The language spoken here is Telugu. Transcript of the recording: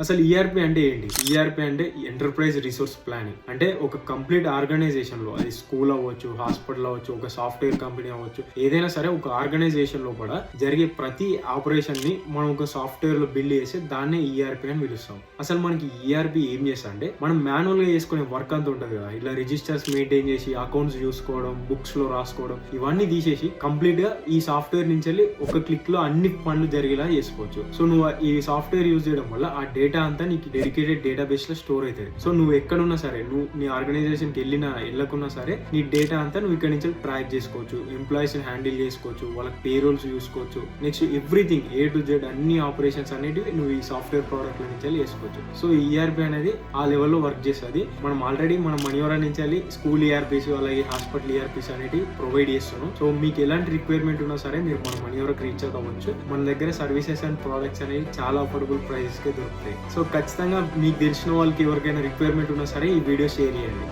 అసలు ఈఆర్పి అంటే ఏంటి? ఈఆర్పి అంటే ఎంటర్ప్రైజ్ రిసోర్స్ ప్లానింగ్. అంటే ఒక కంప్లీట్ ఆర్గనైజేషన్ లో, అది స్కూల్ అవ్వచ్చు, హాస్పిటల్ అవ్వచ్చు, ఒక సాఫ్ట్వేర్ కంపెనీ అవ్వచ్చు, ఏదైనా సరే ఒక ఆర్గనైజేషన్ లో కూడా జరిగే ప్రతి ఆపరేషన్ ని మనం ఒక సాఫ్ట్వేర్ లో బిల్డ్ చేసి దాన్నే ఈఆర్పి అని పిలుస్తాం. అసలు మనకి ఈఆర్పి ఏం చేస్తా అంటే, మనం మాన్యువల్ గా చేసుకునే వర్క్ అంతా ఉంటుంది కదా, ఇలా రిజిస్టర్స్ మెయింటైన్ చేసి అకౌంట్స్ చూసుకోవడం, బుక్స్ లో రాసుకోవడం, ఇవన్నీ తీసేసి కంప్లీట్ గా ఈ సాఫ్ట్వేర్ నుంచి వెళ్ళి ఒక క్లిక్ లో అన్ని పనులు జరిగేలా చేసుకోవచ్చు. సో నువ్వు ఈ సాఫ్ట్వేర్ యూజ్ చేయడం వల్ల ఆ డేటా అంతా నీకు డెడికేటెడ్ డేటాబేస్ లో స్టోర్ అవుతుంది. సో నువ్వు ఎక్కడున్నా సరే, నువ్వు నీ ఆర్గనైజేషన్ కి వెళ్ళకున్నా సరే, నీ డేటా అంతా నువ్వు ఇక్కడ నుంచి ట్రాక్ చేసుకోవచ్చు, ఎంప్లాయీస్ ని హ్యాండిల్ చేసుకోవచ్చు, వాళ్ళకి పేరోల్స్ చూసుకోవచ్చు, next everything A to Z అన్ని ఆపరేషన్స్ అనేటివి నువ్వు ఈ సాఫ్ట్వేర్ ప్రోడక్ట్ నుంచి చేసుకోవచ్చు. సో ఈఆర్పి అనేది ఆ లెవెల్లో వర్క్ చేస్తుంది. మనం ఆల్రెడీ మన మనీవరా నుంచి స్కూల్ ఈఆర్పీస్, అలాగే హాస్పిటల్ ఈఆర్పీస్ అనేవి ప్రొవైడ్ చేస్తున్నాం. సో మీకు ఎలాంటి రిక్వైర్మెంట్ ఉన్నా సరే మీరు మన మనీవరాకి రీచ్ అవ్వచ్చు. మన దగ్గర సర్వీసెస్ అండ్ ప్రోడక్ట్స్ అనేవి చాలా అఫోర్డబుల్ ప్రైసెస్ కి దొరుకుతాయి. సో ఖచ్చితంగా మీకు తెలిసిన వాళ్ళకి ఎవరికైనా రిక్వైర్మెంట్ ఉన్నా సరే ఈ వీడియో షేర్ చేయండి.